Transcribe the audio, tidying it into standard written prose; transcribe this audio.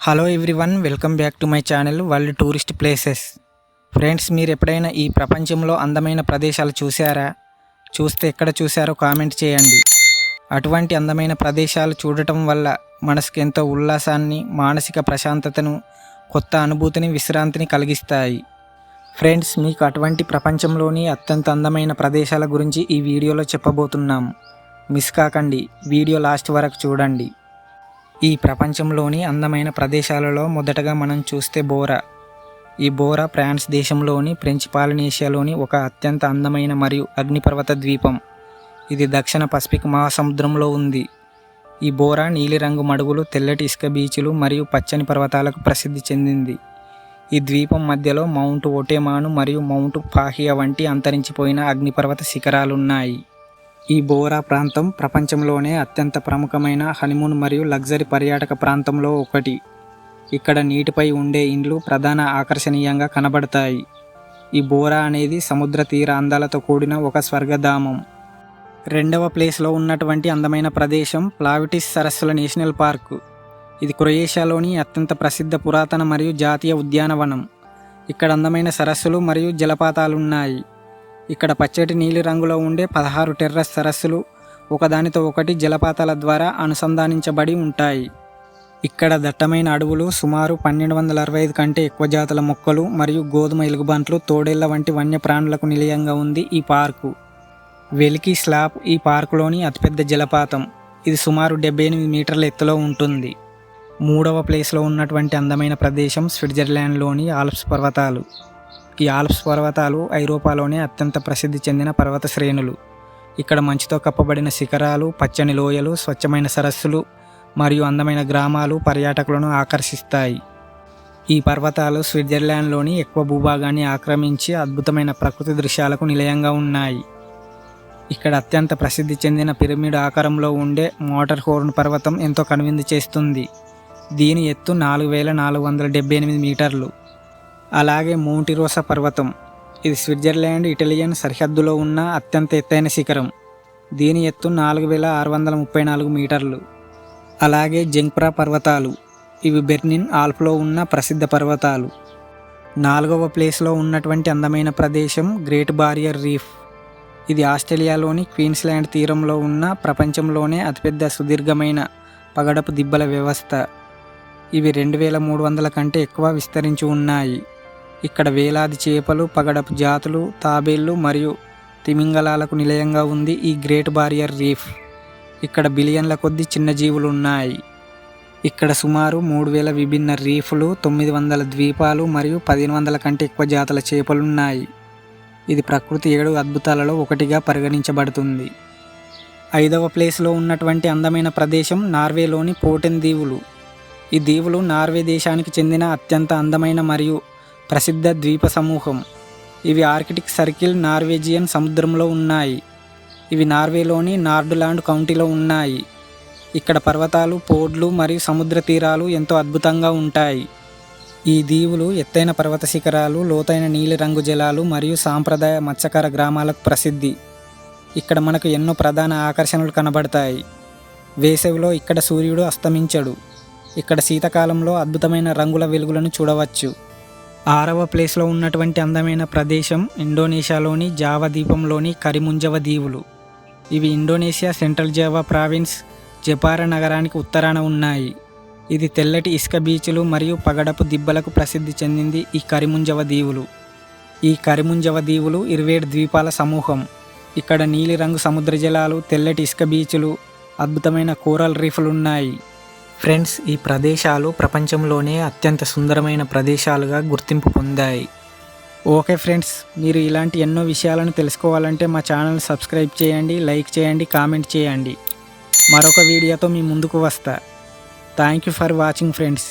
Hello everyone, welcome back to my channel world tourist places. Friends, మీరు ఎప్పుడైనా ఈ ప్రపంచంలో అందమైన ప్రదేశాలు చూసారా? చూస్తే ఎక్కడ చూసారో కామెంట్ చేయండి. అటువంటి అందమైన ప్రదేశాలు చూడటం వల్ల మనసుకు ఎంతో ఉల్లాసాన్ని, మానసిక ప్రశాంతతను, కొత్త అనుభూతిని, విశ్రాంతిని కలిగిస్తాయి. ఫ్రెండ్స్, మీకు అటువంటి ప్రపంచంలోని అత్యంత అందమైన ప్రదేశాల గురించి ఈ వీడియోలో చెప్పబోతున్నాం. మిస్ కాకండి, వీడియో లాస్ట్ వరకు చూడండి. ఈ ప్రపంచంలోని అందమైన ప్రదేశాలలో మొదటగా మనం చూస్తే బోరా. ఈ బోరా ఫ్రాన్స్ దేశంలోని ఫ్రెంచ్ పాలినేషియాలోని ఒక అత్యంత అందమైన మరియు అగ్నిపర్వత ద్వీపం. ఇది దక్షిణ పసిఫిక్ మహాసముద్రంలో ఉంది. ఈ బోరా నీలిరంగు మడుగులు, తెల్లటి ఇసుక బీచ్లు మరియు పచ్చని పర్వతాలకు ప్రసిద్ధి చెందింది. ఈ ద్వీపం మధ్యలో మౌంట్ ఓటెమాను మరియు మౌంట్ ఫాహియా వంటి అంతరించిపోయిన అగ్నిపర్వత శిఖరాలున్నాయి. ఈ బోరా ప్రాంతం ప్రపంచంలోనే అత్యంత ప్రముఖమైన హనీమూన్ మరియు లగ్జరీ పర్యాటక ప్రాంతంలో ఒకటి. ఇక్కడ నీటిపై ఉండే ఇండ్లు ప్రధాన ఆకర్షణీయంగా కనబడతాయి. ఈ బోరా అనేది సముద్ర తీర అందాలతో కూడిన ఒక స్వర్గధామం. రెండవ ప్లేస్లో ఉన్నటువంటి అందమైన ప్రదేశం ప్లావిటిస్ సరస్సుల నేషనల్ పార్కు. ఇది క్రొయేషియాలోని అత్యంత ప్రసిద్ధ పురాతన మరియు జాతీయ ఉద్యానవనం. ఇక్కడ అందమైన సరస్సులు మరియు జలపాతాలున్నాయి. ఇక్కడ పచ్చటి నీలి రంగులో ఉండే 16 టెర్రస్ సరస్సులు ఒకదానితో ఒకటి జలపాతాల ద్వారా అనుసంధానించబడి ఉంటాయి. ఇక్కడ దట్టమైన అడవులు, సుమారు 1265 కంటే ఎక్కువ జాతుల మొక్కలు మరియు గోధుమ ఎలుగుబంట్లు, తోడేళ్ల వంటి వన్యప్రాణులకు నిలయంగా ఉంది ఈ పార్కు. వెలికి స్లాప్ ఈ పార్కులోని అతిపెద్ద జలపాతం. ఇది సుమారు 78 మీటర్ల ఎత్తులో ఉంటుంది. మూడవ ప్లేస్లో ఉన్నటువంటి అందమైన ప్రదేశం స్విట్జర్లాండ్లోని ఆల్ప్స్ పర్వతాలు. ఈ ఆల్ప్స్ పర్వతాలు ఐరోపాలోనే అత్యంత ప్రసిద్ధి చెందిన పర్వత శ్రేణులు. ఇక్కడ మంచుతో కప్పబడిన శిఖరాలు, పచ్చని లోయలు, స్వచ్ఛమైన సరస్సులు మరియు అందమైన గ్రామాలు పర్యాటకులను ఆకర్షిస్తాయి. ఈ పర్వతాలు స్విట్జర్లాండ్లోని ఎక్కువ భూభాగాన్ని ఆక్రమించి అద్భుతమైన ప్రకృతి దృశ్యాలకు నిలయంగా ఉన్నాయి. ఇక్కడ అత్యంత ప్రసిద్ధి చెందిన పిరమిడ్ ఆకారంలో ఉండే మోటర్ హోర్న్ పర్వతం ఎంతో కనువిందు చేస్తుంది. దీని ఎత్తు 4478 మీటర్లు. అలాగే మౌంటిరోసా పర్వతం. ఇది స్విట్జర్లాండ్ ఇటాలియన్ సరిహద్దులో ఉన్న అత్యంత ఎత్తైన శిఖరం. దీని ఎత్తు 4634 మీటర్లు. అలాగే జంగ్ప్రా పర్వతాలు. ఇవి బెర్నిన్ ఆల్ప్లో ఉన్న ప్రసిద్ధ పర్వతాలు. నాలుగవ ప్లేస్లో ఉన్నటువంటి అందమైన ప్రదేశం గ్రేట్ బారియర్ రీఫ్. ఇది ఆస్ట్రేలియాలోని క్వీన్స్లాండ్ తీరంలో ఉన్న ప్రపంచంలోనే అతిపెద్ద సుదీర్ఘమైన పగడపు దిబ్బల వ్యవస్థ. ఇవి 2300 కంటే ఎక్కువ విస్తరించి ఉన్నాయి. ఇక్కడ వేలాది చేపలు, పగడపు జాతులు, తాబేళ్లు మరియు తిమింగలాలకు నిలయంగా ఉంది ఈ గ్రేట్ బారియర్ రీఫ్. ఇక్కడ బిలియన్ల కొద్ది చిన్న జీవులు ఉన్నాయి. ఇక్కడ సుమారు 3000 విభిన్న రీఫ్లు, 900 ద్వీపాలు మరియు 1500 కంటే ఎక్కువ జాతుల చేపలున్నాయి. ఇది ప్రకృతి 7 అద్భుతాలలో ఒకటిగా పరిగణించబడుతుంది. ఐదవ ప్లేస్లో ఉన్నటువంటి అందమైన ప్రదేశం నార్వేలోని పోటెన్ దీవులు. ఈ దీవులు నార్వే దేశానికి చెందిన అత్యంత అందమైన మరియు ప్రసిద్ధ ద్వీప సమూహం. ఇవి ఆర్కిటిక్ సర్కిల్ నార్వేజియన్ సముద్రంలో ఉన్నాయి. ఇవి నార్వేలోని నార్డులాండ్ కౌంటీలో ఉన్నాయి. ఇక్కడ పర్వతాలు, పోడ్లు మరియు సముద్ర తీరాలు ఎంతో అద్భుతంగా ఉంటాయి. ఈ దీవులు ఎత్తైన పర్వత శిఖరాలు, లోతైన నీలిరంగు జలాలు మరియు సాంప్రదాయ మత్స్యకార గ్రామాలకు ప్రసిద్ధి. ఇక్కడ మనకు ఎన్నో ప్రధాన ఆకర్షణలు కనబడతాయి. వేసవిలో ఇక్కడ సూర్యుడు అస్తమించడు. ఇక్కడ శీతాకాలంలో అద్భుతమైన రంగుల వెలుగులను చూడవచ్చు. ఆరవ ప్లేస్లో ఉన్నటువంటి అందమైన ప్రదేశం ఇండోనేషియాలోని జావా ద్వీపంలోని కరిముంజవ దీవులు. ఇవి ఇండోనేషియా సెంట్రల్ జావా ప్రావిన్స్, జపారా నగరానికి ఉత్తరాన ఉన్నాయి. ఇది తెల్లటి ఇసుక బీచ్లు మరియు పగడపు దిబ్బలకు ప్రసిద్ధి చెందింది ఈ కరిముంజవ దీవులు. ఈ కరిముంజవ దీవులు 27 ద్వీపాల సమూహం. ఇక్కడ నీలిరంగు సముద్ర జలాలు, తెల్లటి ఇసుక బీచ్లు, అద్భుతమైన కోరల్ రీఫ్లు ఉన్నాయి. ఫ్రెండ్స్, ఈ ప్రదేశాలు ప్రపంచంలోనే అత్యంత సుందరమైన ప్రదేశాలుగా గుర్తింపు పొందాయి. ఓకే ఫ్రెండ్స్, మీరు ఇలాంటి ఎన్నో విషయాలను తెలుసుకోవాలంటే మా ఛానల్ సబ్స్క్రైబ్ చేయండి, లైక్ చేయండి, కామెంట్ చేయండి. మరొక వీడియోతో మీ ముందుకు వస్తా. Thank you for watching friends.